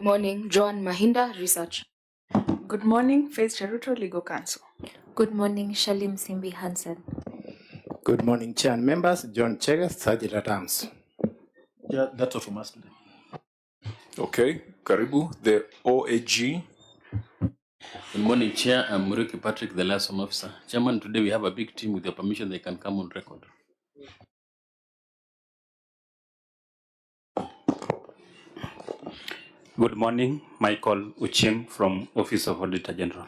Good morning, Joan Mahinda, Research. Good morning, Faith Cheruto, Legal Counsel. Good morning, Shalim Simbi Hansen. Good morning, Chair and members. John Chege, Sergeant at Arms. Yeah, that's all from us today. Okay, Karibu, the OAG. Good morning, Chair. I'm Muriki Patrick, the liaison officer. Chairman, today we have a big team. With your permission, they can come on record. Good morning, Michael Uchim from Office of Auditor General.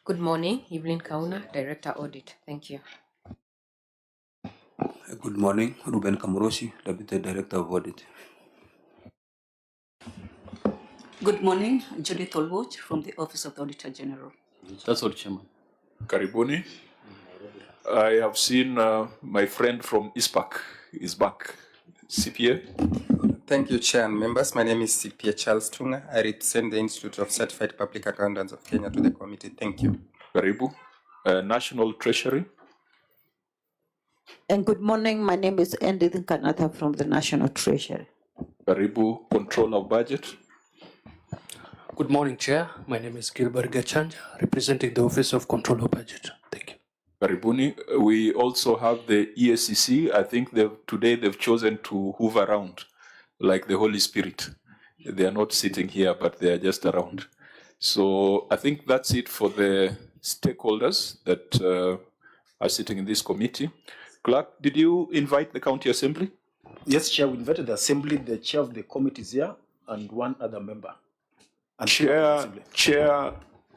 Good morning, Evelyn Kauna, Director Audit. Thank you. Good morning, Ruben Kamuroshi, Deputy Director of Audit. Good morning, Judith Olwoch from the Office of the Auditor General. That's all, Chairman. Karibuni. I have seen my friend from ISPAC is back. CPA. Thank you, Chair and members. My name is CPA Charles Tunga. I represent the Institute of Certified Public Accountants of Kenya to the committee. Thank you. Karibu. National Treasury. And good morning. My name is Edith Kanatha from the National Treasury. Karibu. Control of Budget. Good morning, Chair. My name is Gilbert Gachanja, representing the Office of Control of Budget. Thank you. Karibuni. We also have the ESCC. I think today they've chosen to hoover around like the Holy Spirit. They are not sitting here, but they are just around. So I think that's it for the stakeholders that are sitting in this committee. Clerk, did you invite the County Assembly? Yes, Chair, we invited the Assembly, the Chair of the committee is here, and one other member. And Chair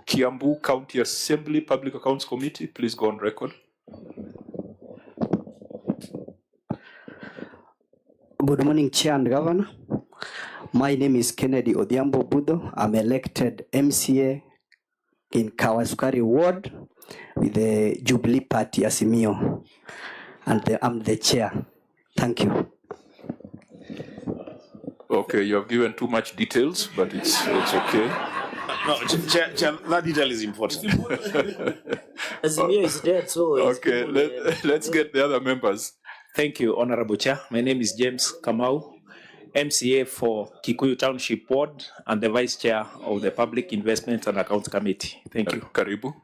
Kiambu County Assembly Public Accounts Committee, please go on record. Good morning, Chair and Governor. My name is Kennedy Odhiambo Budo. I'm elected MCA in Kawasukari Ward with the Jubilee Party Asimio, and I'm the chair. Thank you. Okay, you have given too much details, but it's okay. No, Chair, that detail is important. Azimio is dead, so okay, let's get the other members. Thank you, Honorable Chair. My name is James Kamau, MCA for Kikuyu Township Board and the Vice Chair of the Public Investment and Accounts Committee. Thank you. Karibu.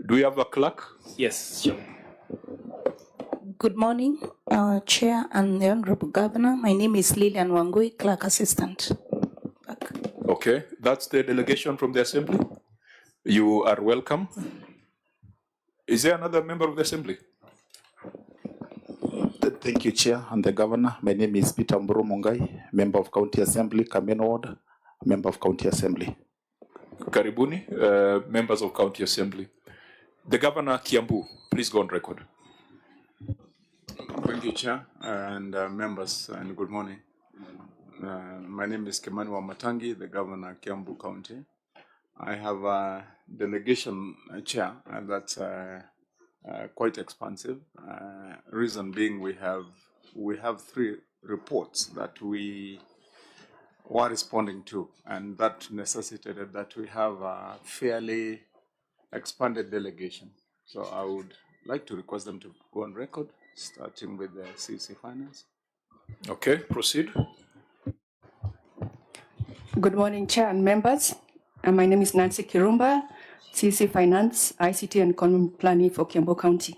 Do we have a clerk? Yes, sure. Good morning, Chair and the Honorable Governor. My name is Lillian Wangui, Clerk Assistant. Back. Okay, that's the delegation from the Assembly. You are welcome. Is there another member of the Assembly? Thank you, Chair and the Governor. My name is Peter Mburu Mungai, Member of County Assembly, Kamen Ward, Member of County Assembly. Karibuni, members of County Assembly. The Governor Kiambu, please go on record. Thank you, Chair, and members, and good morning. My name is Kimani WaMatangi, the Governor Kiambu County. I have a delegation chair, and that's quite expansive. Reason being, we have 3 reports that we were responding to, and that necessitated that we have a fairly expanded delegation. So I would like to request them to go on record, starting with the CC Finance. Okay, proceed. Good morning, Chair and members. My name is Nancy Kirumba, CC Finance, ICT and Common Planning for Kiambu County.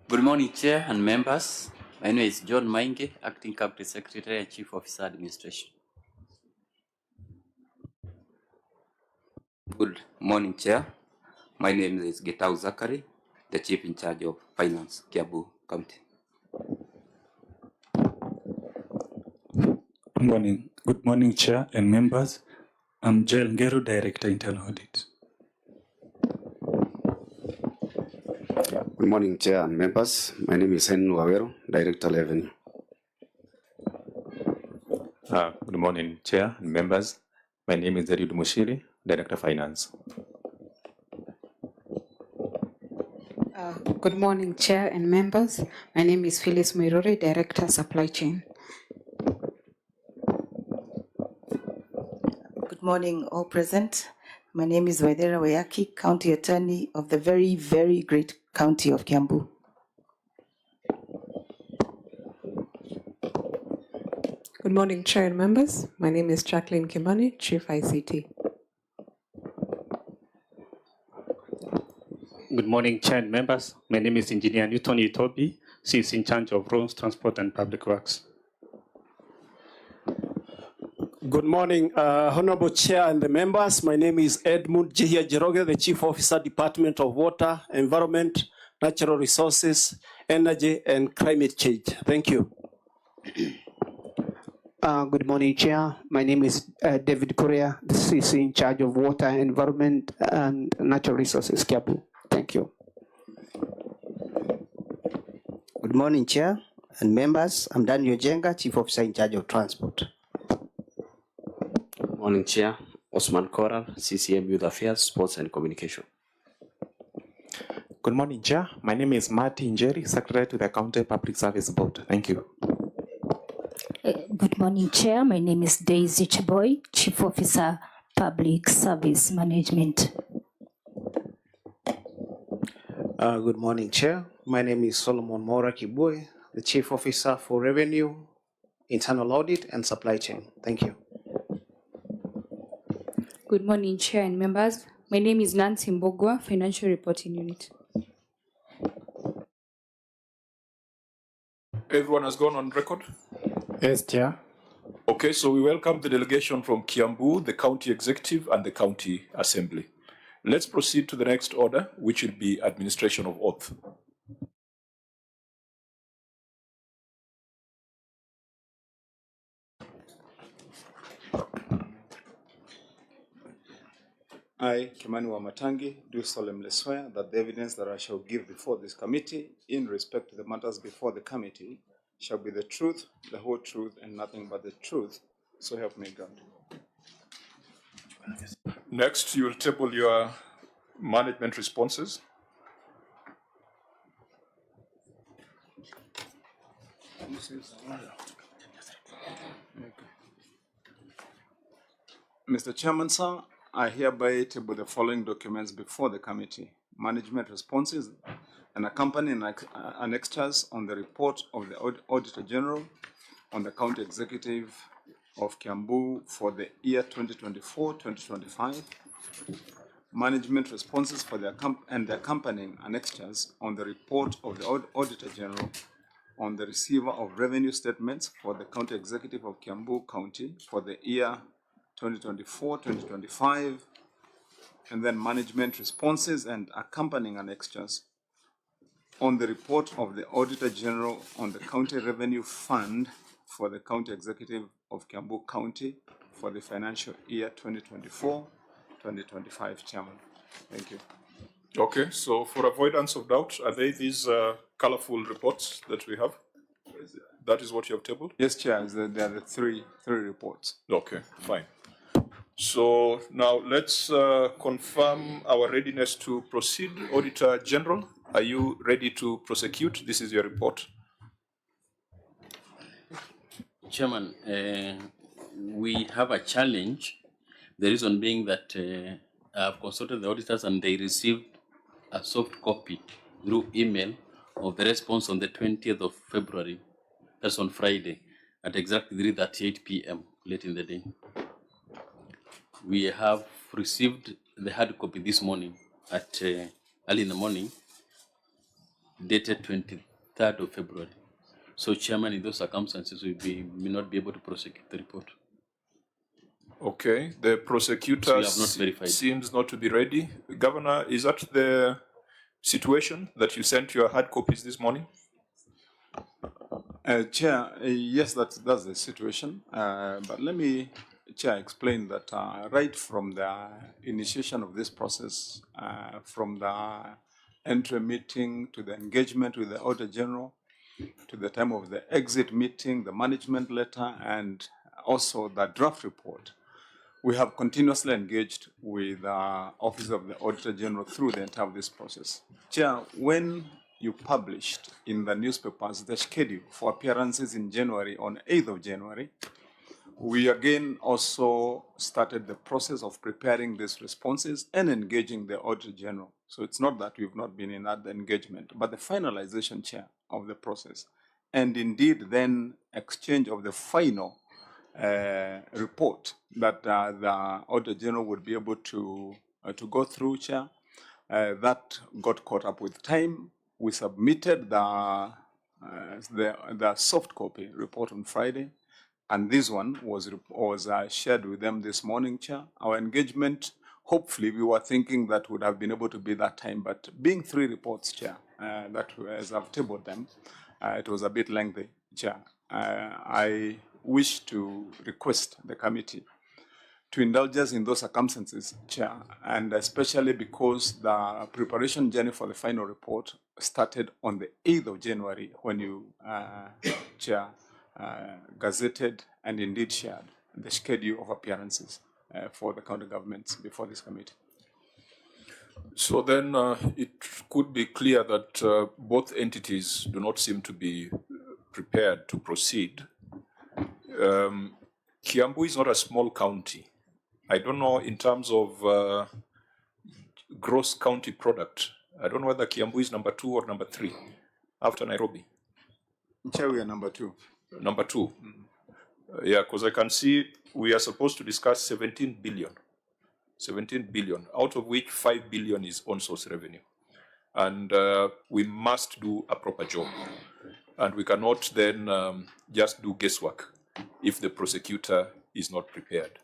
Good morning, Chair and members. My name is John Mainge, Acting Cabinet Secretary and Chief Officer Administration. Good morning, Chair. My name is Getau Zakari, the Chief in charge of Finance, Kiambu County. Good morning, Chair and members. I'm Joel Ngeru, Director Internal Audit. Good morning, Chair and members. My name is Henry Wawero, Director Revenue. Good morning, Chair and members. My name is Eriud Mushiri, Director Finance. Good morning, Chair and members. My name is Phyllis Mirori, Director Supply Chain. Good morning, all present. My name is Waidera Wayaki, County Attorney of the very, very great County of Kiambu. Good morning, Chair and members. My name is Jacqueline Kimani, Chief ICT. Good morning, Chair and members. My name is Engineer Newton Itobi. She is in charge of roads, transport, and public works. Good morning, Honorable Chair and the members. My name is Edmund Jihia Jeroge, the Chief Officer, Department of Water, Environment, Natural Resources, Energy, and Climate Change. Thank you. Good morning, Chair. My name is David Correa, the CC in charge of Water, Environment, and Natural Resources, Kiambu. Thank you. Good morning, Chair and members. I'm Daniel Jenga, Chief Officer in charge of Transport. Good morning, Chair. Osman Koral, CCM Youth Affairs, Sports and Communication. Good morning, Chair. My name is Martin Njeri, Secretary to the County Public Service Board. Thank you. Good morning, Chair. My name is Daisy Chaboy, Chief Officer, Public Service Management. Good morning, Chair. My name is Solomon Mora Kiboy, the Chief Officer for Revenue, Internal Audit, and Supply Chain. Thank you. Good morning, Chair and members. My name is Nancy Mbogwa, Financial Reporting Unit. Everyone has gone on record? Yes, Chair. Okay, so we welcome the delegation from Kiambu, the County Executive, and the County Assembly. Let's proceed to the next order, which will be administration of oath. I, Kimani WaMatangi, do solemnly swear that the evidence that I shall give before this committee in respect to the matters before the committee shall be the truth, the whole truth, and nothing but the truth. So help me God. Next, you will table your management responses. Mr. Chairman, sir, I hereby table the following documents before the committee: management responses and accompanying annexures on the report of the Auditor General on the County Executive of Kiambu for the year 2024-2025, management responses for the accompanying annexures on the report of the Auditor General on the receiver of revenue statements for the County Executive of Kiambu County for the year 2024-2025, and then management responses and accompanying annexures on the report of the Auditor General on the County Revenue Fund for the County Executive of Kiambu County for the financial year 2024-2025, Chairman. Thank you. Okay, so for avoidance of doubt, are they these colorful reports that we have? That is what you have tabled? Yes, Chair, there are the three reports. Okay, fine. So now let's confirm our readiness to proceed. Auditor General, are you ready to prosecute? This is your report. Chairman, we have a challenge. The reason being that I've consulted the auditors and they received a soft copy through email of the response on the 20th of February. That's on Friday at exactly 3:38 p.m. late in the day. We have received the hard copy this morning at early in the morning, dated 23rd of February. So, Chairman, in those circumstances, we may not be able to prosecute the report. Okay, the prosecutor seems not to be ready. Governor, is that the situation that you sent your hard copies this morning? Chair, yes, that's the situation. But let me, Chair, explain that right from the initiation of this process, from the entry meeting to the engagement with the Auditor General, to the time of the exit meeting, the management letter, and also the draft report, we have continuously engaged with the Office of the Auditor General through the entire of this process. Chair, when you published in the newspapers the schedule for appearances in January, on 8th of January, we again also started the process of preparing these responses and engaging the Auditor General. So it's not that we've not been in that engagement, but the finalization, Chair, of the process, and indeed then exchange of the final report that the Auditor General would be able to go through, Chair. That got caught up with time. We submitted the soft copy report on Friday, and this one was shared with them this morning, Chair. Our engagement, hopefully, we were thinking that would have been able to be that time, but being 3 reports, Chair, that as I've tabled them, it was a bit lengthy, Chair. I wish to request the committee to indulge us in those circumstances, Chair, and especially because the preparation journey for the final report started on the 8th of January when you, Chair, gazetted and indeed shared the schedule of appearances for the county governments before this committee. So then it could be clear that both entities do not seem to be prepared to proceed. Kiambu is not a small county. I don't know in terms of gross county product. I don't know whether Kiambu is number 2 or number 3 after Nairobi. Chair, we are number 2. Number 2. Yeah, because I can see we are supposed to discuss 17 billion. 17 billion, out of which 5 billion is on-source revenue. And we must do a proper job. And we cannot then just do guesswork if the prosecutor is not prepared.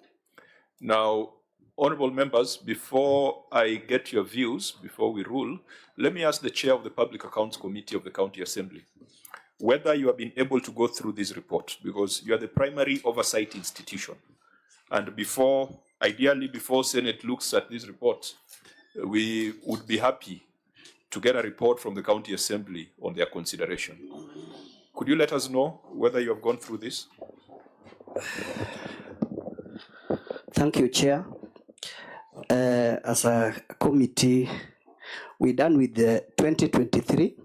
Now, honorable members, before I get your views, before we rule, let me ask the chair of the Public Accounts Committee of the County Assembly whether you have been able to go through this report, because you are the primary oversight institution. And ideally before Senate looks at this report, we would be happy to get a report from the County Assembly on their consideration. Could you let us know whether you have gone through this? Thank you, Chair. As a committee, we're done with the 2023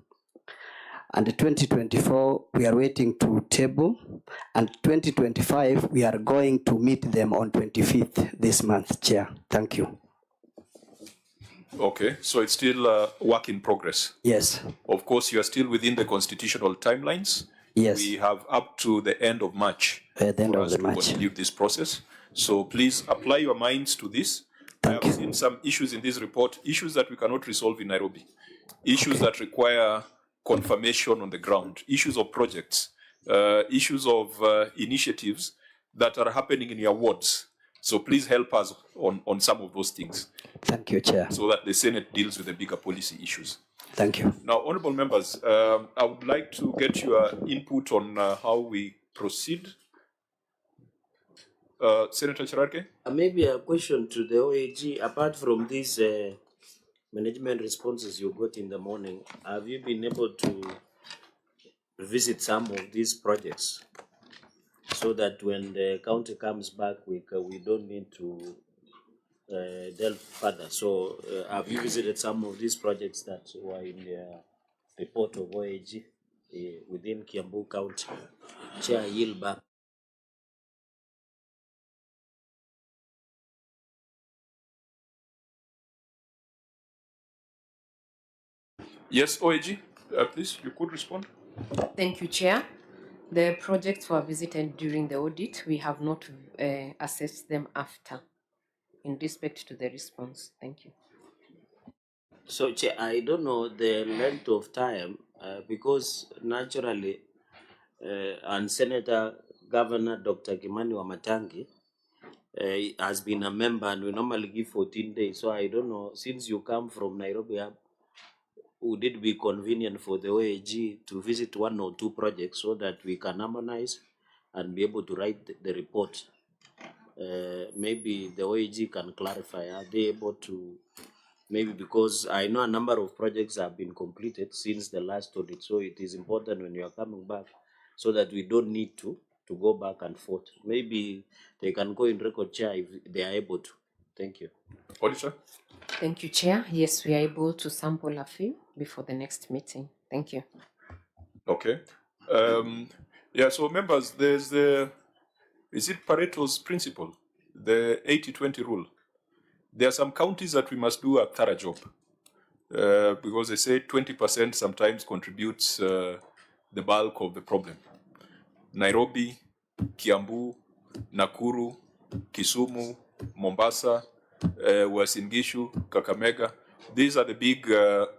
and the 2024 we are waiting to table, and 2025 we are going to meet them on 25th this month, Chair. Thank you. Okay, so it's still a work in progress. Yes. Of course, you are still within the constitutional timelines. Yes. We have up to the end of March the end for of us the to March. conclude this process. So please apply your minds to this. I have seen some issues in this report, issues that we cannot resolve in Nairobi, issues that require confirmation on the ground, issues of projects, issues of initiatives that are happening in your wards. So please help us on some of those things. Thank you, Chair. So that the Senate deals with the bigger policy issues. Thank you. Now, honorable members, I would like to get your input on how we proceed. Senator Chirake? Maybe a question to the OAG. Apart from these management responses you got in the morning, have you been able to visit some of these projects so that when the county comes back, we don't need to delve further? So have you visited some of these projects that were in the report of OAG within Kiambu County? Chair, yield back. Yes, OAG, please, you could respond. Thank you, Chair. The projects were visited during the audit. We have not assessed them after in respect to the response. Thank you. So, Chair, I don't know the length of time because naturally, and Senator Governor Dr. Kimani WaMatangi has been a member, and we normally give 14 days. So I don't know, since you come from Nairobi, would it be convenient for the OAG to visit 1 or 2 projects so that we can harmonize and be able to write the report? Maybe the OAG can clarify. Are they able to? Maybe because I know a number of projects have been completed since the last audit, so it is important when you are coming back so that we don't need to go back and forth. Maybe they can go in record, Chair, if they are able to. Thank you. Auditor? Thank you, Chair. Yes, we are able to sample a few before the next meeting. Thank you. Okay. Yeah, so members, there's is it Pareto's principle, the 80-20 rule? There are some counties that we must do a thorough job. because they say 20% sometimes contributes the bulk of the problem. Nairobi, Kiambu, Nakuru, Kisumu, Mombasa, Uasin Gishu, Kakamega. These are the big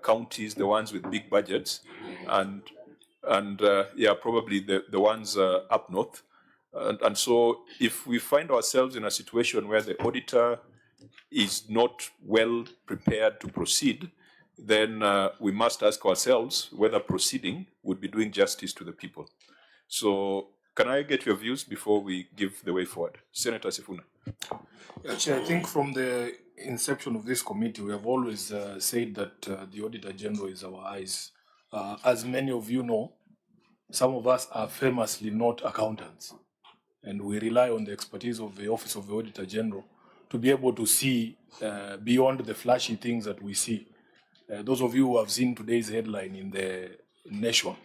counties, the ones with big budgets, and yeah, probably the ones up north. And so if we find ourselves in a situation where the auditor is not well prepared to proceed, then we must ask ourselves whether proceeding would be doing justice to the people. So can I get your views before we give the way forward? Senator Sifuna. Chair, I think from the inception of this committee, we have always said that the Auditor General is our eyes. As many of you know, some of us are famously not accountants, and we rely on the expertise of the Office of the Auditor General to be able to see beyond the flashy things that we see. Those of you who have seen today's headline in the Nation,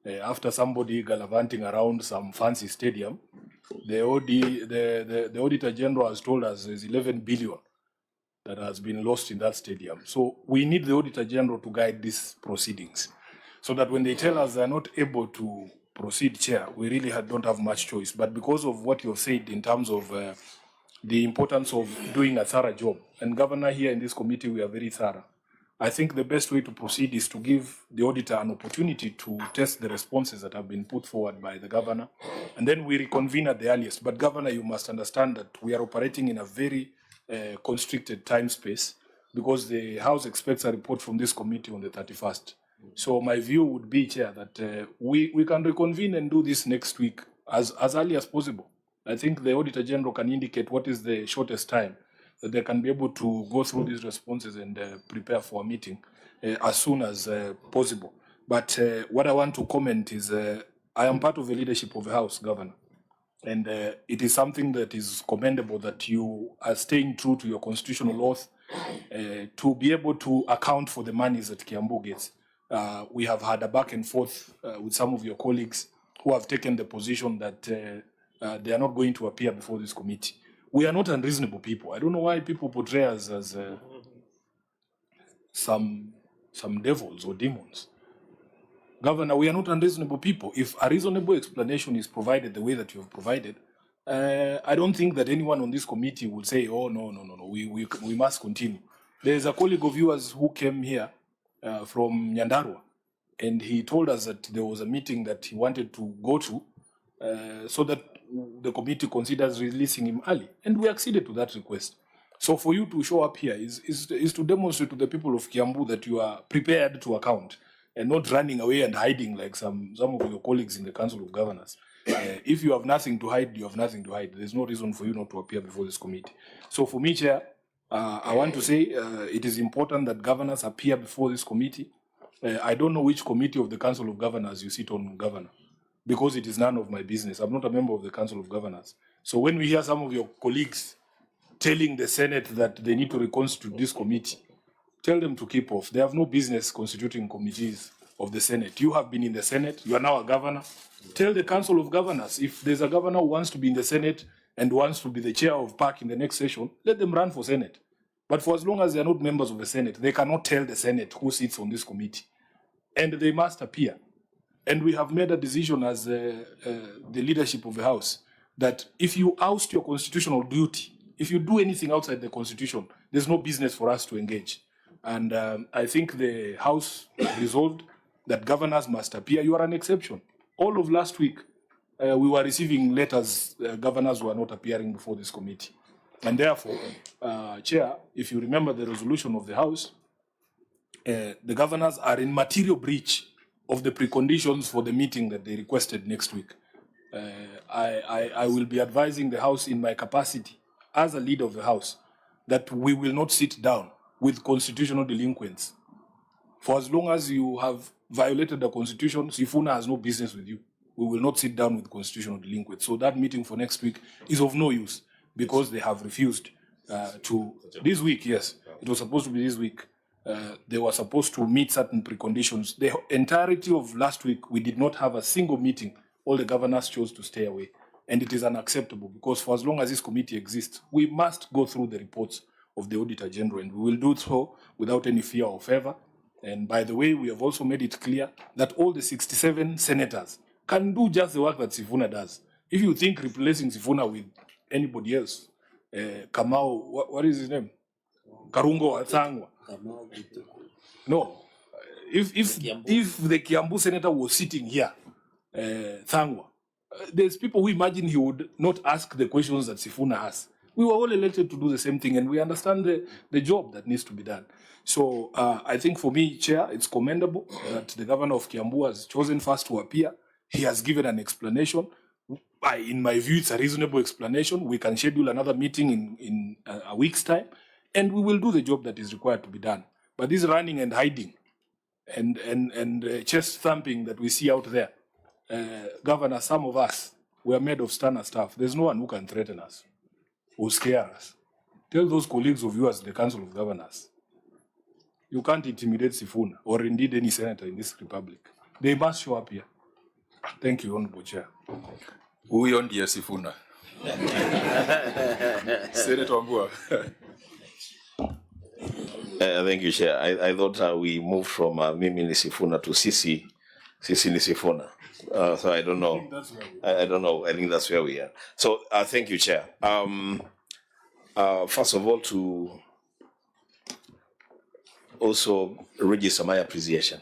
after somebody gallivanting around some fancy stadium, the Auditor General has told us there's 11 billion that has been lost in that stadium. So we need the Auditor General to guide these proceedings, so that when they tell us they're not able to proceed, Chair, we really don't have much choice. But because of what you've said in terms of the importance of doing a thorough job, and Governor, here in this committee, we are very thorough. I think the best way to proceed is to give the auditor an opportunity to test the responses that have been put forward by the governor, and then we reconvene at the earliest. But Governor, you must understand that we are operating in a very constricted time space, because the House expects a report from this committee on the 31st. So my view would be, Chair, that we can reconvene and do this next week as early as possible. I think the Auditor General can indicate what is the shortest time that they can be able to go through these responses and prepare for a meeting as soon as possible. But what I want to comment is I am part of the leadership of the House, Governor, and it is something that is commendable that you are staying true to your constitutional oath to be able to account for the monies that Kiambu gets. We have had a back and forth with some of your colleagues who have taken the position that they are not going to appear before this committee. We are not unreasonable people. I don't know why people portray us as some devils or demons. Governor, we are not unreasonable people. If a reasonable explanation is provided the way that you have provided, I don't think that anyone on this committee will say, oh, no, we must continue. There's a colleague of yours who came here from Nyandarua, and he told us that there was a meeting that he wanted to go to so that the committee considers releasing him early, and we acceded to that request. So for you to show up here is to demonstrate to the people of Kiambu that you are prepared to account and not running away and hiding like some of your colleagues in the Council of Governors. If you have nothing to hide, you have nothing to hide. There's no reason for you not to appear before this committee. So for me, Chair, I want to say it is important that governors appear before this committee. I don't know which committee of the Council of Governors you sit on, Governor, because it is none of my business. I'm not a member of the Council of Governors. So when we hear some of your colleagues telling the Senate that they need to reconstitute this committee, tell them to keep off. They have no business constituting committees of the Senate. You have been in the Senate. You are now a governor. Tell the Council of Governors, if there's a governor who wants to be in the Senate and wants to be the chair of PAC in the next session, let them run for Senate. But for as long as they are not members of the Senate, they cannot tell the Senate who sits on this committee. And they must appear. And we have made a decision as the leadership of the House that if you oust your constitutional duty, if you do anything outside the Constitution, there's no business for us to engage. And I think the House resolved that governors must appear. You are an exception. All of last week, we were receiving letters, governors were not appearing before this committee. And therefore, Chair, if you remember the resolution of the House, the governors are in material breach of the preconditions for the meeting that they requested next week. I will be advising the House in my capacity as a leader of the House that we will not sit down with constitutional delinquents. For as long as you have violated the Constitution, Sifuna has no business with you. We will not sit down with constitutional delinquents. So that meeting for next week is of no use because they have refused to. This week, yes, it was supposed to be this week. They were supposed to meet certain preconditions. The entirety of last week, we did not have a single meeting. All the governors chose to stay away. And it is unacceptable because for as long as this committee exists, we must go through the reports of the Auditor General, and we will do so without any fear or favor. And by the way, we have also made it clear that all the 67 senators can do just the work that Sifuna does. If you think replacing Sifuna with anybody else, Kamau, what is his name? Karungo Atsangwa. No. If the Kiambu senator was sitting here, Thangwa, there's people who imagine he would not ask the questions that Sifuna asks. We were all elected to do the same thing, and we understand the job that needs to be done. So I think for me, Chair, it's commendable that the governor of Kiambu has chosen first to appear. He has given an explanation. In my view, it's a reasonable explanation. We can schedule another meeting in a week's time, and we will do the job that is required to be done. But this running and hiding and chest thumping that we see out there, Governor, some of us, we are made of sterner stuff. There's no one who can threaten us or scare us. Tell those colleagues of yours, the Council of Governors, you can't intimidate Sifuna or indeed any senator in this republic. They must show up here. Thank you, Honorable Chair. Huyo ndiye Sifuna. Senator Wambua. Thank you, Chair. I thought we moved from Mimi ni Sifuna to Sisi ni Sifuna. So I don't know. I don't know. I think that's where we are. So thank you, Chair. First of all, to also register my appreciation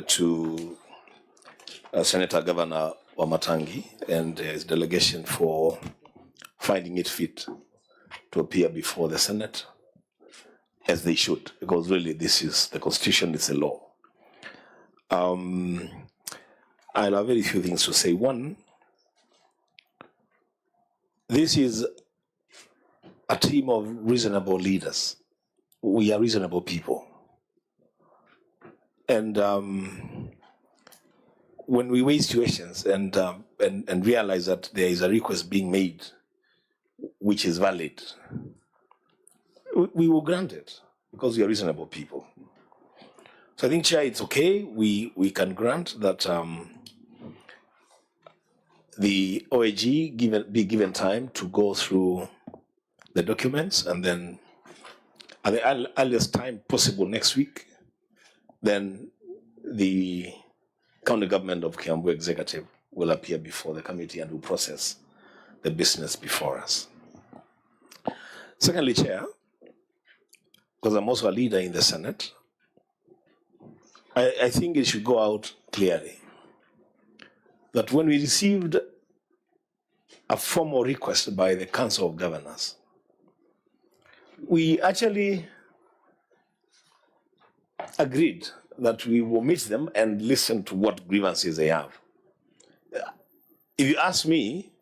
to Senator Governor WaMatangi and his delegation for finding it fit to appear before the Senate, as they should, because really this is the Constitution, it's a law. I have very few things to say. One, this is a team of reasonable leaders. We are reasonable people. And when we weigh situations and realize that there is a request being made which is valid, we will grant it because we are reasonable people. So I think, Chair, it's okay. We can grant that the OAG be given time to go through the documents, and then at the earliest time possible next week, then the county government of Kiambu executive will appear before the committee and will process the business before us. Secondly, Chair, because I'm also a leader in the Senate, I think it should go out clearly that when we received a formal request by the Council of Governors, we actually agreed that we will meet them and listen to what grievances they have. If you ask me,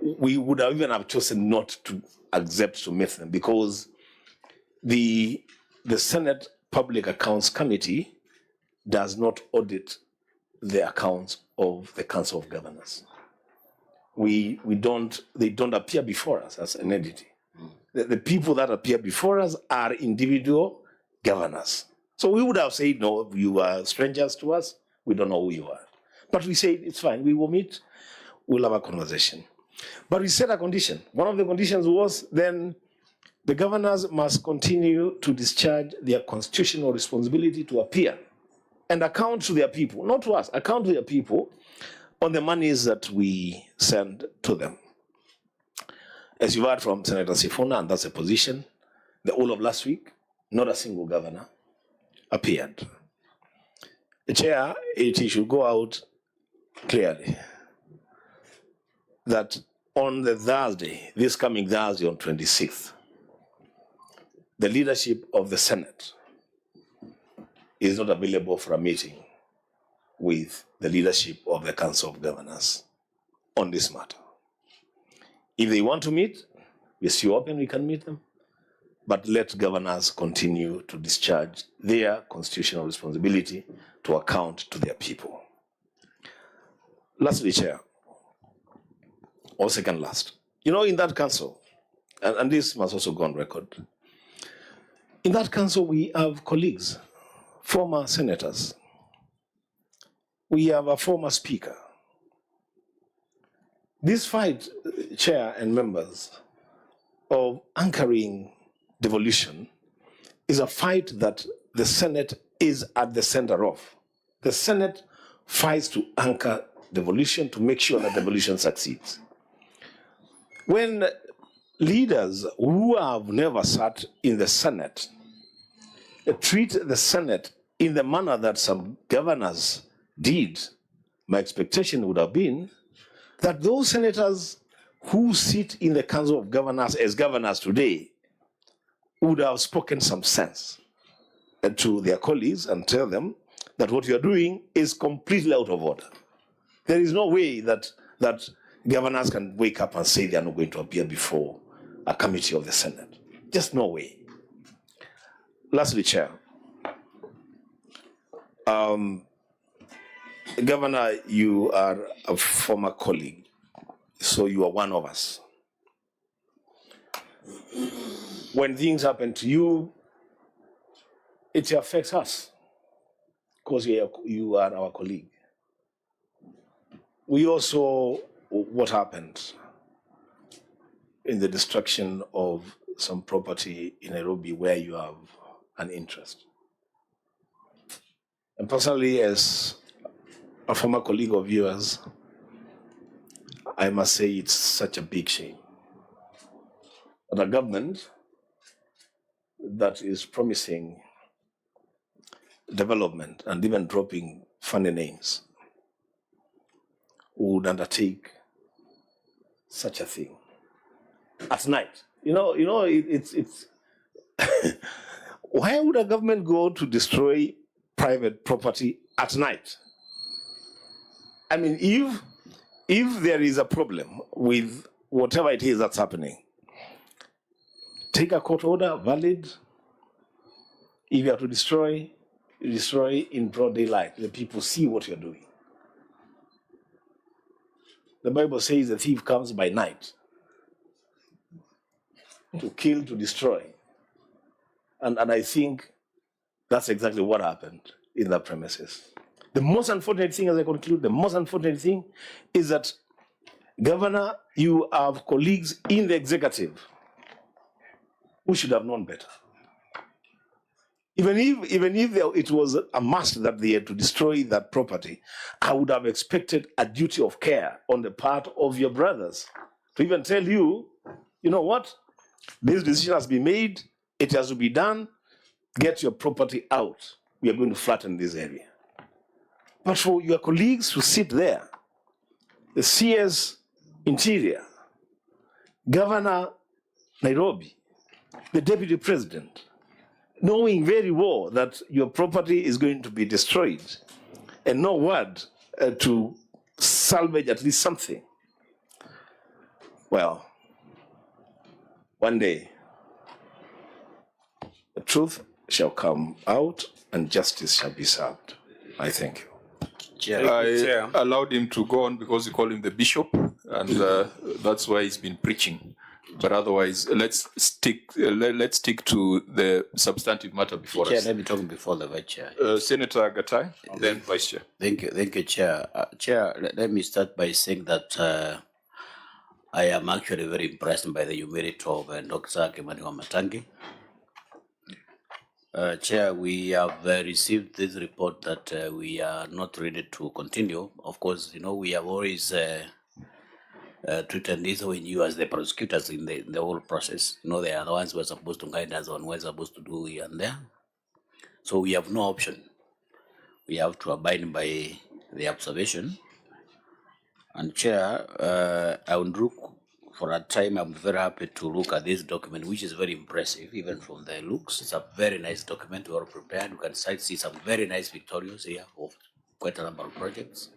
we would have even have chosen not to accept to meet them because the Senate Public Accounts Committee does not audit the accounts of the Council of Governors. They don't appear before us as an entity. The people that appear before us are individual governors. So we would have said, no, you are strangers to us, we don't know who you are. But we said, it's fine, we will meet, we'll have a conversation. But we set a condition. One of the conditions was then the governors must continue to discharge their constitutional responsibility to appear and account to their people, not to us, account to their people on the monies that we send to them. As you've heard from Senator Sifuna, and that's a position, the whole of last week, not a single governor appeared. The Chair, it should go out clearly that on the Thursday, this coming Thursday on 26th, the leadership of the Senate is not available for a meeting with the leadership of the Council of Governors on this matter. If they want to meet, we're still open, we can meet them, but let governors continue to discharge their constitutional responsibility to account to their people. Lastly, Chair, or second last, in that council, and this must also go on record, in that council we have colleagues, former senators, we have a former speaker. This fight, Chair and members, of anchoring devolution is a fight that the Senate is at the center of. The Senate fights to anchor devolution to make sure that devolution succeeds. When leaders who have never sat in the Senate treat the Senate in the manner that some governors did, my expectation would have been that those senators who sit in the Council of Governors as governors today would have spoken some sense to their colleagues and tell them that what you're doing is completely out of order. There is no way that governors can wake up and say they are not going to appear before a committee of the Senate. Just no way. Lastly, Chair, Governor, you are a former colleague, so you are one of us. When things happen to you, it affects us because you are our colleague. We also, what happened in the destruction of some property in Nairobi where you have an interest. And personally, as a former colleague of yours, I must say it's such a big shame that a government that is promising development and even dropping funny names would undertake such a thing at night. It's why would a government go to destroy private property at night? I mean, if there is a problem with whatever it is that's happening, take a court order, valid. If you have to destroy, you destroy in broad daylight. The people see what you're doing. The Bible says the thief comes by night to kill, to destroy. And I think that's exactly what happened in that premises. The most unfortunate thing, as I conclude, the most unfortunate thing is that, Governor, you have colleagues in the executive who should have known better. Even if it was a must that they had to destroy that property, I would have expected a duty of care on the part of your brothers to even tell you, you know what, this decision has been made, it has to be done, get your property out. We are going to flatten this area. But for your colleagues to sit there, the CS Interior, Governor Nairobi, the Deputy President, knowing very well that your property is going to be destroyed and no word to salvage at least something. Well, one day, the truth shall come out and justice shall be served. I thank you. I allowed him to go on because we call him the bishop, and that's why he's been preaching. But otherwise, let's stick to the substantive matter before Chair, us. let me talk before the Vice Chair. Senator Gatai, then Vice Chair. Thank you, Chair. Chair, let me start by saying that I am actually very impressed by the humility of Dr. Kimani WaMatangi. Chair, we have received this report that we are not ready to continue. Of course, we have always treated this ONU as the prosecutors in the whole process. They are the ones who are supposed to guide us on what we're supposed to do here and there. So we have no option. We have to abide by the observation. And Chair, I would look for a time. I'm very happy to look at this document, which is very impressive, even from the looks. It's a very nice document. We are prepared. You can see some very nice pictorials here of quite a number of projects.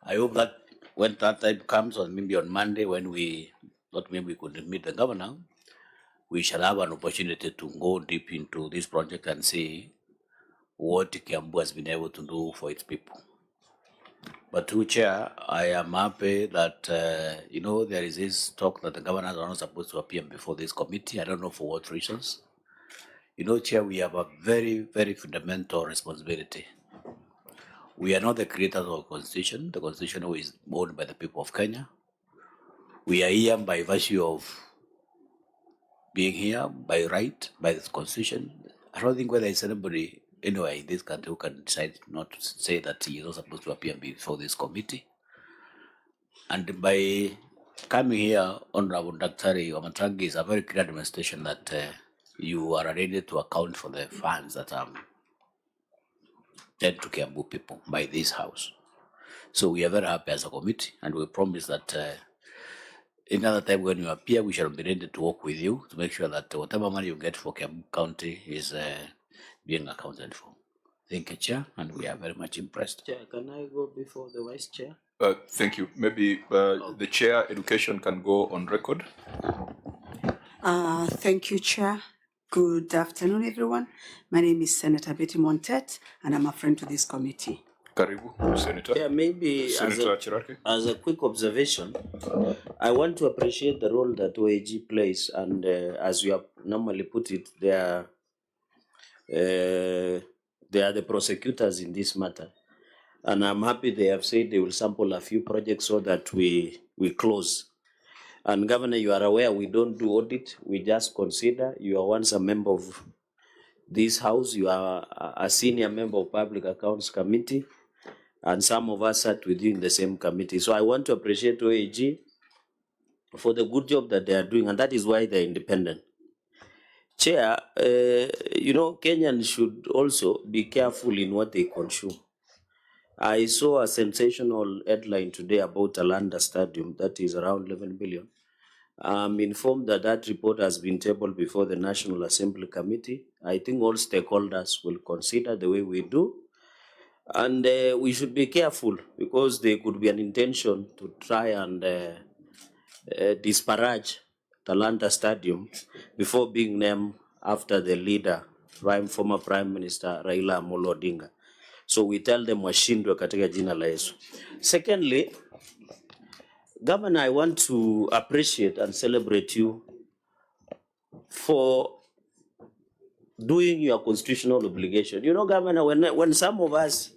I hope that when that time comes, or maybe on Monday, when we could meet the governor, we shall have an opportunity to go deep into this project and see what Kiambu has been able to do for its people. But to Chair, I am happy that, there is this talk that the governors are not supposed to appear before this committee. I don't know for what reasons. Chair, we have a very, very fundamental responsibility. We are not the creators of the Constitution. The Constitution is owned by the people of Kenya. We are here by virtue of being here by right, by the constitution. I don't think whether it's anybody anyway in this country who can decide not to say that he is not supposed to appear before this committee. And by coming here, Honorable Dr. WaMatangi, is a very clear demonstration that you are ready to account for the funds that are sent to Kiambu people by this house. So we are very happy as a committee, and we promise that another time when you appear, we shall be ready to work with you to make sure that whatever money you get for Kiambu County is being accounted for. Thank you, Chair, and we are very much impressed. Chair, can I go before the Vice Chair? Thank you. Maybe the Chair Education can go on record. Thank you, Chair. Good afternoon, everyone. My name is Senator Betty Montet, and I'm a friend to this committee. Karibu, Senator. Yeah, maybe Senator Chirake. as a quick observation, I want to appreciate the role that OAG plays, and as we have normally put it, they are the prosecutors in this matter. And I'm happy they have said they will sample a few projects so that we close. And Governor, you are aware we don't do audit, we just consider. You are once a member of this house, you are a senior member of Public Accounts Committee, and some of us sat with you in the same committee. So I want to appreciate OAG for the good job that they are doing, and that is why they're independent. Chair, Kenyans should also be careful in what they consume. I saw a sensational headline today about Alanda Stadium that is around 11 billion. I'm informed that that report has been tabled before the National Assembly Committee. I think all stakeholders will consider the way we do. And we should be careful because there could be an intention to try and disparage Talanta Stadium before being named after the leader, former Prime Minister Raila Amolo Odinga. So we tell them washindwe katika jina la Yesu. Secondly, Governor, I want to appreciate and celebrate you for doing your constitutional obligation. You know, Governor, when some of us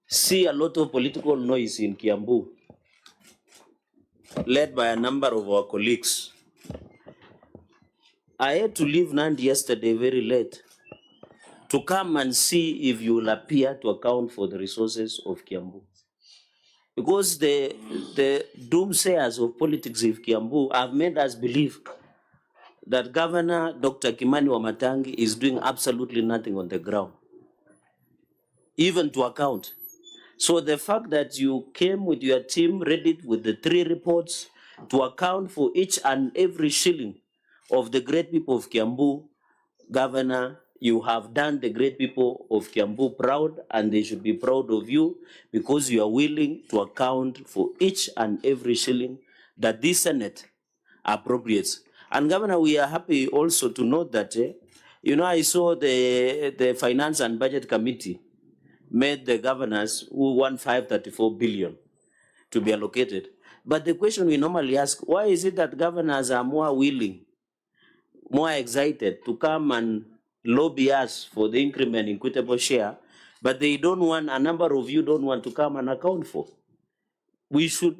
see a lot of political noise in Kiambu, led by a number of our colleagues, I had to leave Nandi yesterday very late to come and see if you will appear to account for the resources of Kiambu. Because the doomsayers of politics of Kiambu have made us believe that Governor Dr. Kimani WaMatangi is doing absolutely nothing on the ground, even to account. So the fact that you came with your team ready with the 3 reports to account for each and every shilling of the great people of Kiambu, Governor, you have done the great people of Kiambu proud, and they should be proud of you because you are willing to account for each and every shilling that this Senate appropriates. And Governor, we are happy also to note that, I saw the Finance and Budget Committee made the governors who want 534 billion to be allocated. But the question we normally ask, why is it that governors are more willing, more excited to come and lobby us for the increment in equitable share, but they don't want, a number of you don't want to come and account for? We should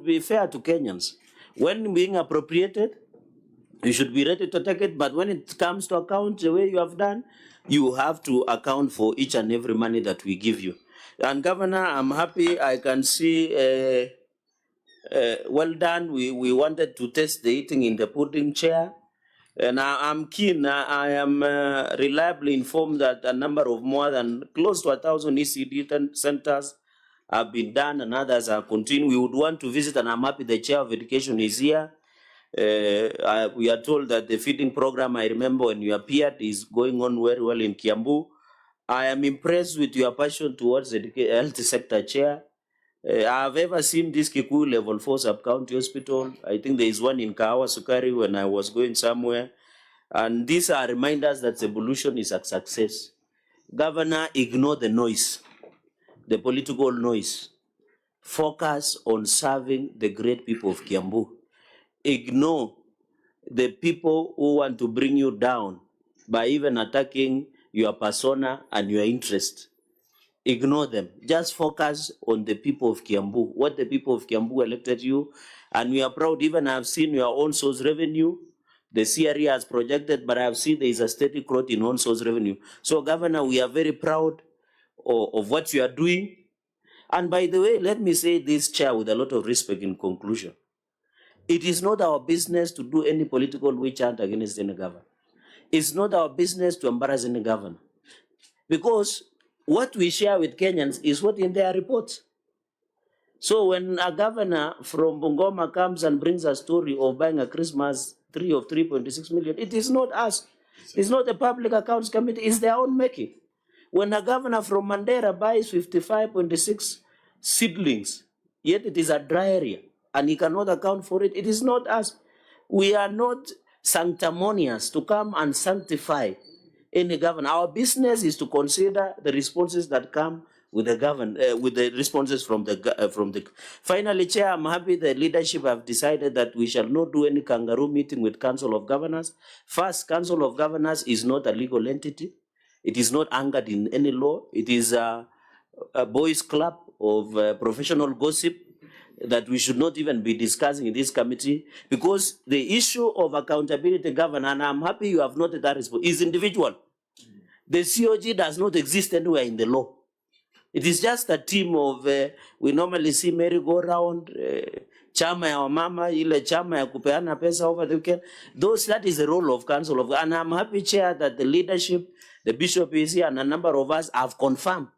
be fair to Kenyans. When being appropriated, you should be ready to take it, but when it comes to account the way you have done, you have to account for each and every money that we give you. And Governor, I'm happy I can see, well done. We wanted to test the eating in the pudding, Chair. And I'm keen, I am reliably informed that a number of more than close to 1,000 ECD centers have been done and others are continuing. We would want to visit, and I'm happy the Chair of Education is here. We are told that the feeding program, I remember when you appeared, is going on very well in Kiambu. I am impressed with your passion towards the health sector, Chair. I've ever seen this Kikuyu Level 4 Sub-County Hospital. I think there is one in Kahawa Sukari when I was going somewhere. And these are reminders that evolution is a success. Governor, ignore the noise, the political noise. Focus on serving the great people of Kiambu. Ignore the people who want to bring you down by even attacking your persona and your interest. Ignore them. Just focus on the people of Kiambu, what the people of Kiambu elected you. And we are proud, even I've seen your own source revenue. the CRE has projected, but I have seen there is a steady growth in on-source revenue. So, Governor, we are very proud of what you are doing. And by the way, let me say this, Chair, with a lot of respect in conclusion. It is not our business to do any political witch hunt against any governor. It's not our business to embarrass any governor. Because what we share with Kenyans is what in their reports. So when a governor from Bungoma comes and brings a story of buying a Christmas tree of 3.6 million, it is not us. It's not the Public Accounts Committee, it's their own making. When a governor from Mandera buys 55.6 seedlings, yet it is a dry area, and he cannot account for it, it is not us. We are not sanctimonious to come and sanctify any governor. Our business is to consider the responses that come with the with the responses from the. Finally, Chair, I'm happy the leadership have decided that we shall not do any kangaroo meeting with Council of Governors. First, Council of Governors is not a legal entity. It is not anchored in any law. It is a boys' club of professional gossip that we should not even be discussing in this committee, because the issue of accountability, Governor, and I'm happy you have noted that response, is individual. The COG does not exist anywhere in the law. It is just a team of, we normally see merry-go-round, chama ya wamama, ile chama ya kupeana pesa over the weekend. That is the role of Council of, and I'm happy, Chair, that the leadership, the Bishop is here, and a number of us have confirmed,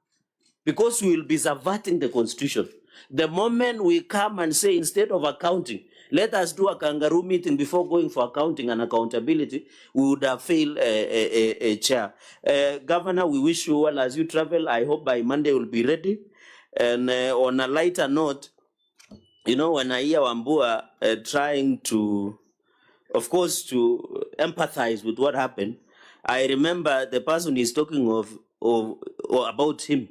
because we will be subverting the Constitution. The moment we come and say, instead of accounting, let us do a kangaroo meeting before going for accounting and accountability, we would have failed a Chair. Governor, we wish you well as you travel. I hope by Monday we'll be ready. And on a lighter note, you know, when I hear Wambua trying to, of course, to empathize with what happened, I remember the person is talking or about him.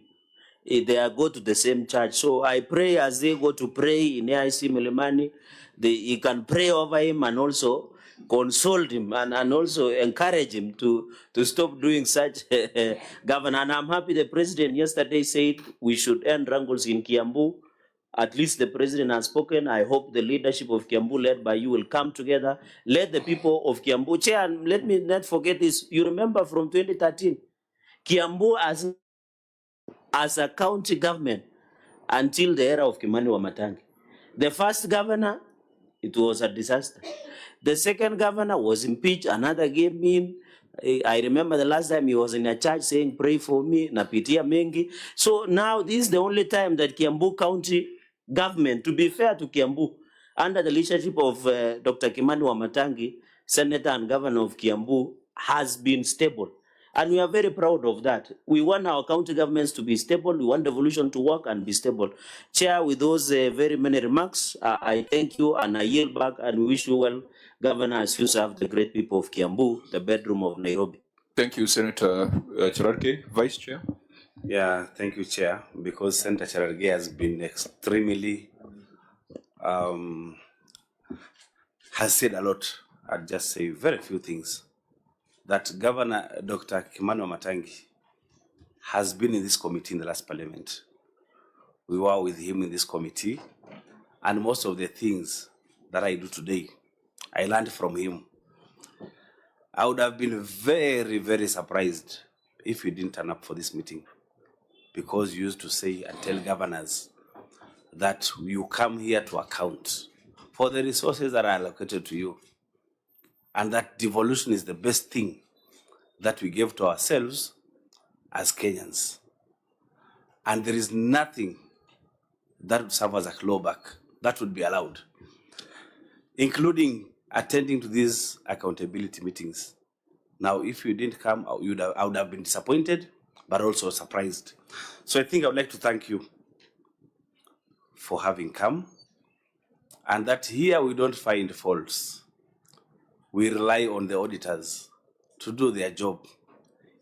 They go to the same church. So I pray as they go to pray in AIC Milimani, he can pray over him and also console him and also encourage him to stop doing such, Governor. And I'm happy the president yesterday said we should end wrangles in Kiambu. At least the president has spoken. I hope the leadership of Kiambu, led by you, will come together. Let the people of Kiambu, Chair, and let me not forget this. You remember from 2013, Kiambu as a county government until the era of Kimani WaMatangi. The first governor, it was a disaster. The second governor was impeached, another came in. I remember the last time he was in a church saying, pray for me, napitia mengi. So now this is the only time that Kiambu County government, to be fair to Kiambu, under the leadership of Dr. Kimani WaMatangi, Senator and Governor of Kiambu, has been stable. And we are very proud of that. We want our county governments to be stable. We want devolution to work and be stable. Chair, with those very many remarks, I thank you and I yield back and we wish you well, Governor, as you serve the great people of Kiambu, the bedroom of Nairobi. Thank you, Senator Cherargei. Vice Chair. Yeah, thank you, Chair, because Senator Cherargei has been extremely, has said a lot. I'll just say very few things. That Governor Dr. Kimani WaMatangi has been in this committee in the last parliament. We were with him in this committee, and most of the things that I do today, I learned from him. I would have been very, very surprised if you didn't turn up for this meeting, because you used to say and tell governors that you come here to account for the resources that are allocated to you, and that devolution is the best thing that we give to ourselves as Kenyans. And there is nothing that would serve as a clawback that would be allowed, including attending to these accountability meetings. Now, if you didn't come, I would have been disappointed, but also surprised. So I think I would like to thank you for having come, and that here we don't find faults. We rely on the auditors to do their job.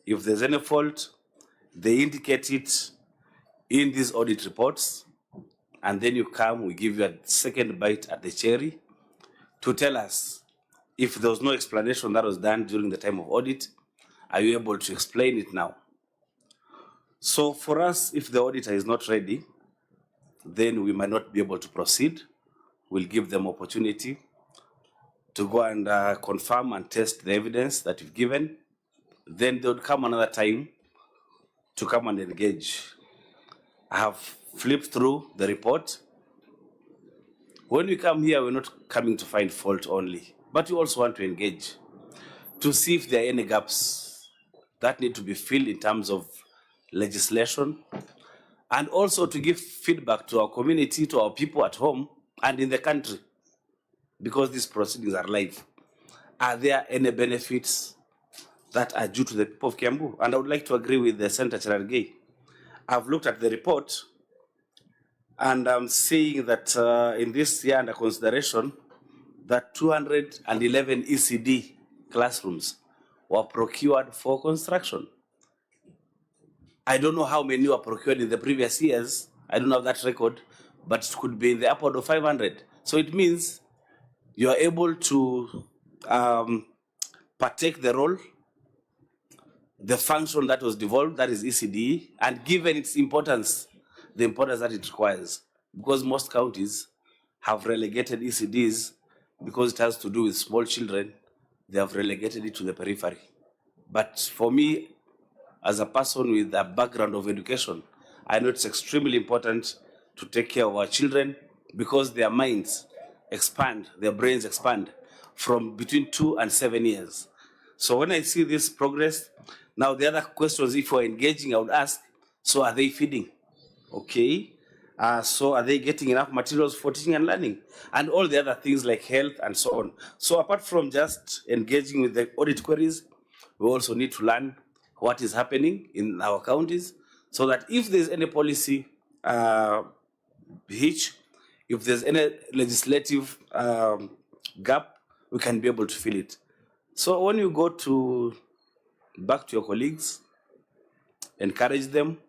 If there's any fault, they indicate it in these audit reports, and then you come, we give you a second bite at the cherry to tell us if there was no explanation that was done during the time of audit, are you able to explain it now? So for us, if the auditor is not ready, then we might not be able to proceed. We'll give them opportunity to go and confirm and test the evidence that you've given. Then they would come another time to come and engage. I have flipped through the report. When we come here, we're not coming to find fault only, but we also want to engage to see if there are any gaps that need to be filled in terms of legislation, and also to give feedback to our community, to our people at home and in the country, because these proceedings are live. Are there any benefits that are due to the people of Kiambu? And I would like to agree with the Senator Cherargei. I've looked at the report, and I'm seeing that in this year under consideration, that 211 ECD classrooms were procured for construction. I don't know how many were procured in the previous years. I don't have that record, but it could be in the upward of 500. So it means you are able to partake the role, the function that was devolved, that is ECD, and given its importance, the importance that it requires. Because most counties have relegated ECDs because it has to do with small children, they have relegated it to the periphery. But for me, as a person with a background of education, I know it's extremely important to take care of our children because their minds expand, their brains expand from between 2 and 7 years. So when I see this progress, now the other questions, if we're engaging, I would ask, so are they feeding? Okay. So are they getting enough materials for teaching and learning? And all the other things like health and so on. So apart from just engaging with the audit queries, we also need to learn what is happening in our counties so that if there's any policy hitch, if there's any legislative gap, we can be able to fill it. So when you go back to your colleagues, encourage them,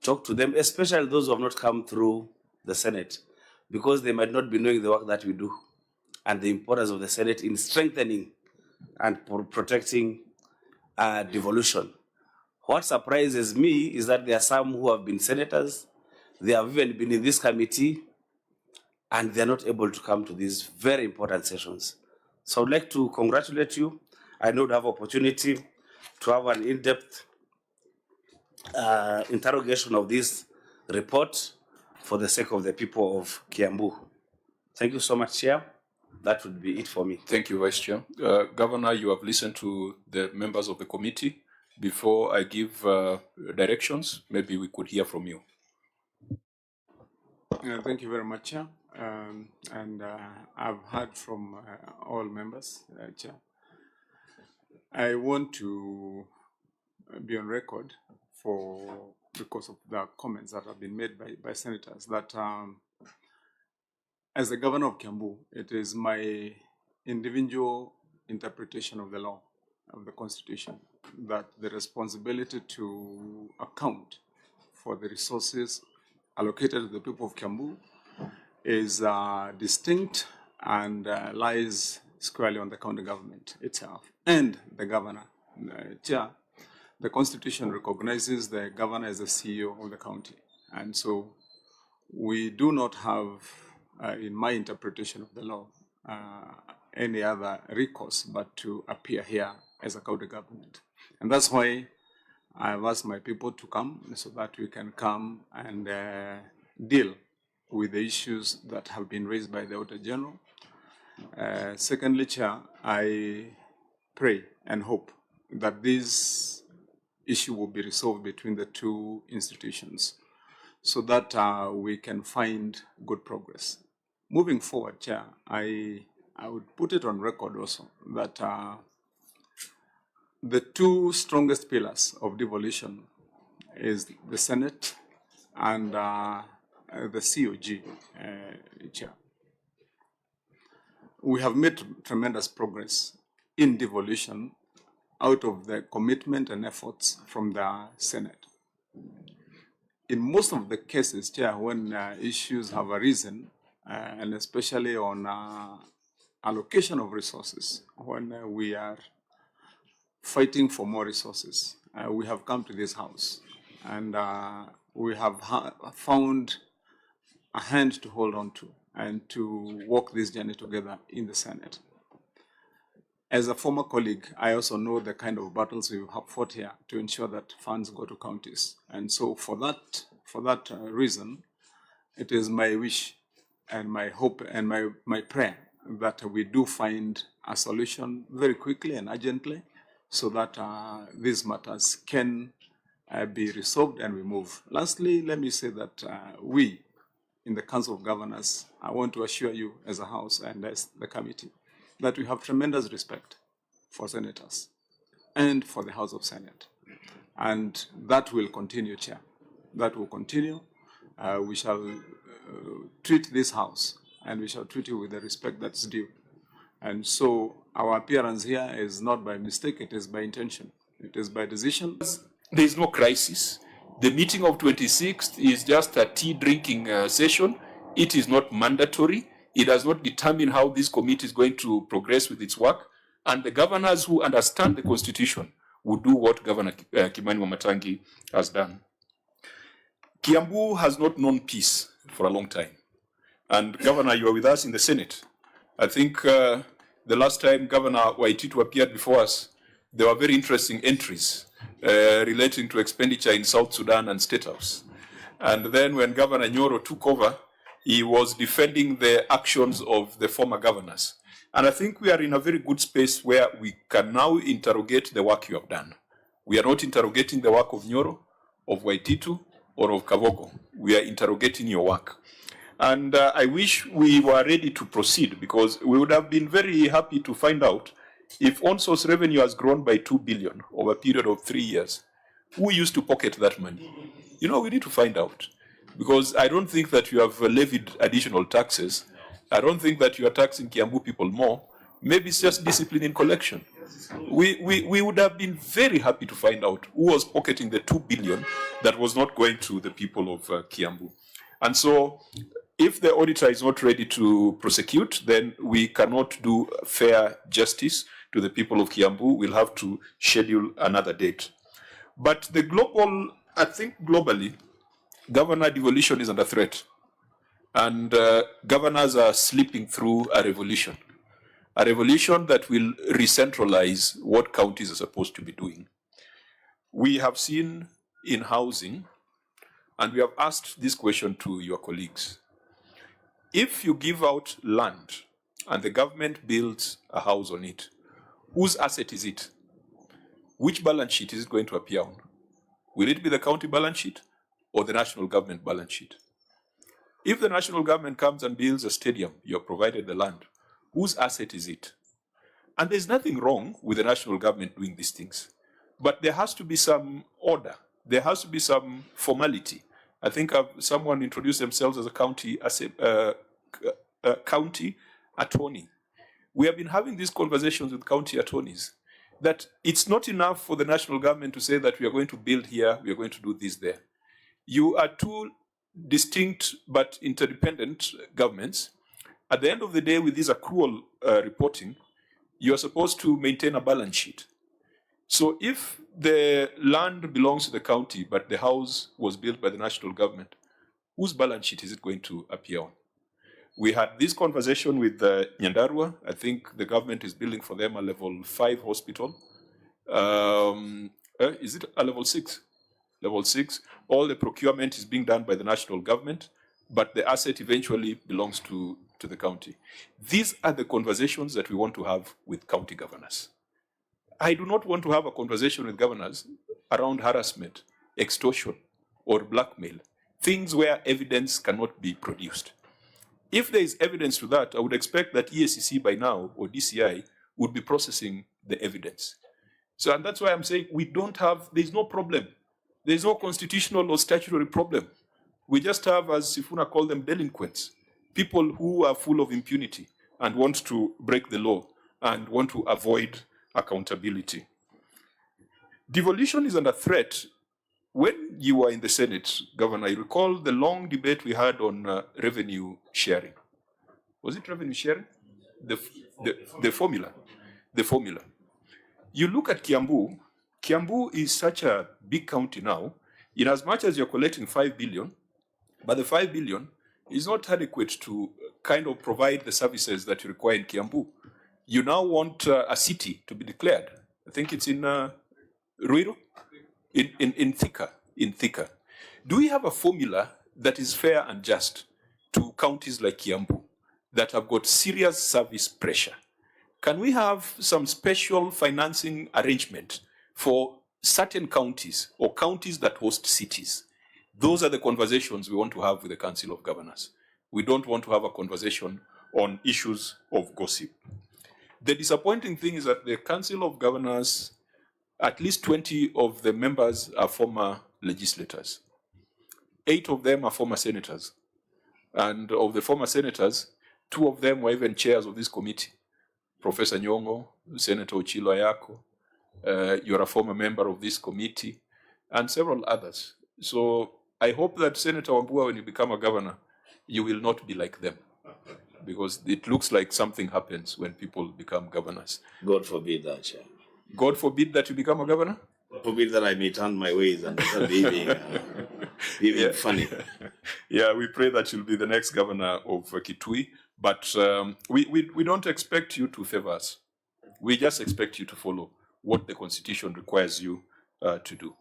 talk to them, especially those who have not come through the Senate, because they might not be knowing the work that we do and the importance of the Senate in strengthening and protecting devolution. What surprises me is that there are some who have been senators, they have even been in this committee, and they're not able to come to these very important sessions. So I'd like to congratulate you. I know you have opportunity to have an in-depth interrogation of this report for the sake of the people of Kiambu. Thank you so much, Chair. That would be it for me. Thank you, Vice Chair. Governor, you have listened to the members of the committee. Before I give directions, maybe we could hear from you. Thank you very much, Chair. I've heard from all members, Chair. I want to be on record because of the comments that have been made by senators that as the governor of Kiambu, it is my individual interpretation of the law, of the Constitution, that the responsibility to account for the resources allocated to the people of Kiambu is distinct and lies squarely on the county government itself and the governor. Chair, the Constitution recognizes the governor as the CEO of the county. And so we do not have, in my interpretation of the law, any other recourse but to appear here as a county government. And that's why I've asked my people to come so that we can come and deal with the issues that have been raised by the Auditor General. Secondly, Chair, I pray and hope that this issue will be resolved between the two institutions so that we can find good progress. Moving forward, Chair, I would put it on record also that the two strongest pillars of devolution is the Senate and the COG, Chair. We have made tremendous progress in devolution out of the commitment and efforts from the Senate. In most of the cases, Chair, when issues have arisen, and especially on allocation of resources, when we are fighting for more resources, we have come to this house and we have found a hand to hold on to. and to walk this journey together in the Senate. As a former colleague, I also know the kind of battles we have fought here to ensure that funds go to counties. And so for that reason, it is my wish and my hope and my prayer that we do find a solution very quickly and urgently so that these matters can be resolved and we move. Lastly, let me say that we in the Council of Governors, I want to assure you as a House and as the committee that we have tremendous respect for senators and for the House of Senate. And that will continue, Chair. That will continue. We shall treat this House and we shall treat you with the respect that's due. And so our appearance here is not by mistake, it is by intention. It is by decision. There is no crisis. The meeting of 26th is just a tea drinking session. It is not mandatory. It does not determine how this committee is going to progress with its work. And the governors who understand the Constitution will do what Governor Kimani WaMatangi has done. Kiambu has not known peace for a long time. And Governor, you are with us in the Senate. I think the last time Governor Waititu appeared before us, there were very interesting entries relating to expenditure in South Sudan and State House. And then when Governor Nyoro took over, he was defending the actions of the former governors. And I think we are in a very good space where we can now interrogate the work you have done. We are not interrogating the work of Nyoro, of Waititu, or of Kavogo. We are interrogating your work. And I wish we were ready to proceed because we would have been very happy to find out if on-source revenue has grown by 2 billion over a period of 3 years, who used to pocket that money? You know, we need to find out because I don't think that you have levied additional taxes. I don't think that you are taxing Kiambu people more. Maybe it's just discipline in collection. We would have been very happy to find out who was pocketing the 2 billion that was not going to the people of Kiambu. And so if the auditor is not ready to prosecute, then we cannot do fair justice to the people of Kiambu. We'll have to schedule another date. But the global, I think globally, governor devolution is under threat. And governors are slipping through a revolution that will re-centralize what counties are supposed to be doing. We have seen in housing, and we have asked this question to your colleagues. If you give out land and the government builds a house on it, whose asset is it? Which balance sheet is it going to appear on? Will it be the county balance sheet or the national government balance sheet? If the national government comes and builds a stadium, you have provided the land, whose asset is it? And there's nothing wrong with the national government doing these things, but there has to be some order. There has to be some formality. I think someone introduced themselves as a county attorney. We have been having these conversations with county attorneys that it's not enough for the national government to say that we are going to build here, we are going to do this there. You are two distinct but interdependent governments. At the end of the day, with this accrual reporting, you are supposed to maintain a balance sheet. So if the land belongs to the county, but the house was built by the national government, whose balance sheet is it going to appear on? We had this conversation with Nyandarua. I think the government is building for them a level 5 hospital. Is it a level 6? Level 6. All the procurement is being done by the national government, but the asset eventually belongs to the county. These are the conversations that we want to have with county governors. I do not want to have a conversation with governors around harassment, extortion, or blackmail, things where evidence cannot be produced. If there is evidence to that, I would expect that EACC by now, or DCI, would be processing the evidence. So, and that's why I'm saying there's no problem. There's no constitutional or statutory problem. We just have, as Sifuna called them, delinquents, people who are full of impunity and want to break the law and want to avoid accountability. Devolution is under threat. When you were in the Senate, Governor, I recall the long debate we had on revenue sharing. Was it revenue sharing? The formula. The formula. You look at Kiambu. Kiambu is such a big county now, in as much as you're collecting 5 billion, but the 5 billion is not adequate to kind of provide the services that you require in Kiambu. You now want a city to be declared. I think it's in Ruiru, in Thika. Do we have a formula that is fair and just to counties like Kiambu that have got serious service pressure? Can we have some special financing arrangement for certain counties or counties that host cities? Those are the conversations we want to have with the Council of Governors. We don't want to have a conversation on issues of gossip. The disappointing thing is that the Council of Governors, at least 20 of the members are former legislators. 8 of them are former senators. And of the former senators, 2 of them were even chairs of this committee. Professor Nyongo, Senator Ochilo Ayako, you're a former member of this committee, and several others. So I hope that Senator Wambua, when you become a governor, you will not be like them, because it looks like something happens when people become governors. God forbid that, Chair. God forbid that you become a governor? God forbid that I may turn my ways and start behaving funny. Yeah, we pray that you'll be the next governor of Kitui, but we don't expect you to favor us. We just expect you to follow what the Constitution requires you to do.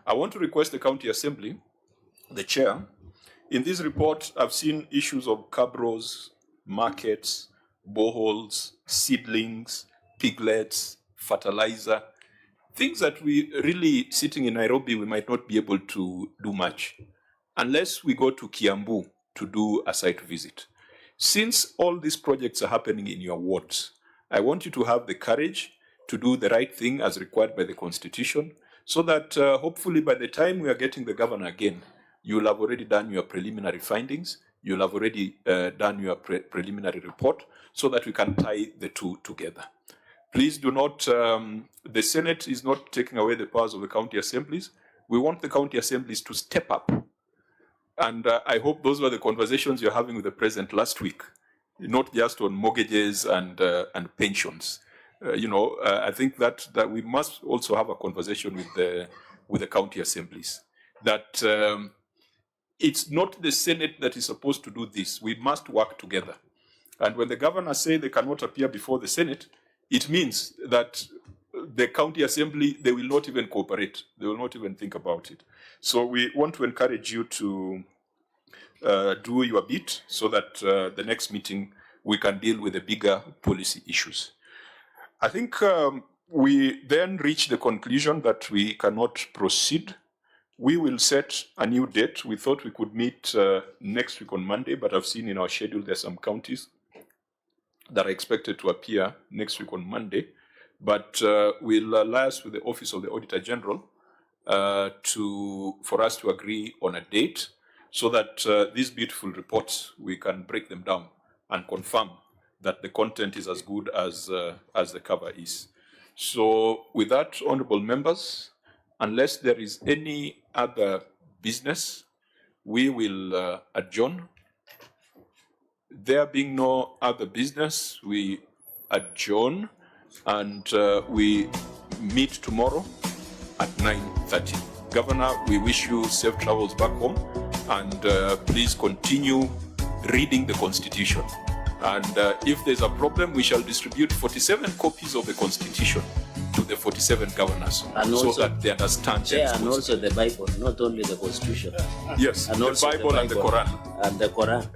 I want to request the County Assembly, the chair. In this report, I've seen issues of cabros, markets, boreholes, seedlings, piglets, fertilizer, things that we really, sitting in Nairobi, we might not be able to do much unless we go to Kiambu to do a site visit. Since all these projects are happening in your wards, I want you to have the courage to do the right thing as required by the Constitution, so that hopefully by the time we are getting the governor again, you'll have already done your preliminary findings, you'll have already done your preliminary report, so that we can tie the two together. Please do not, the Senate is not taking away the powers of the county assemblies. We want the county assemblies to step up. And I hope those were the conversations you're having with the president last week, not just on mortgages and pensions. I think that we must also have a conversation with the county assemblies. That it's not the Senate that is supposed to do this. We must work together. And when the governors say they cannot appear before the Senate, it means that the county assembly, they will not even cooperate. They will not even think about it. So we want to encourage you to do your bit so that the next meeting we can deal with the bigger policy issues. I think we then reach the conclusion that we cannot proceed. We will set a new date. We thought we could meet next week on Monday, but I've seen in our schedule there are some counties that are expected to appear next week on Monday. But we'll liaise with the Office of the Auditor General for us to agree on a date, so that these beautiful reports, we can break them down and confirm that the content is as good as the cover is. So with that, honorable members, unless there is any other business, we will adjourn. There being no other business, we adjourn, and we meet tomorrow at 9:30. Governor, we wish you safe travels back home, and please continue reading the Constitution. And if there's a problem, we shall distribute 47 copies of the Constitution to the 47 governors, and so also, that they understand. Yeah, and also the Bible, not only the Constitution. Yes, and the also Bible and the Quran. And the Quran.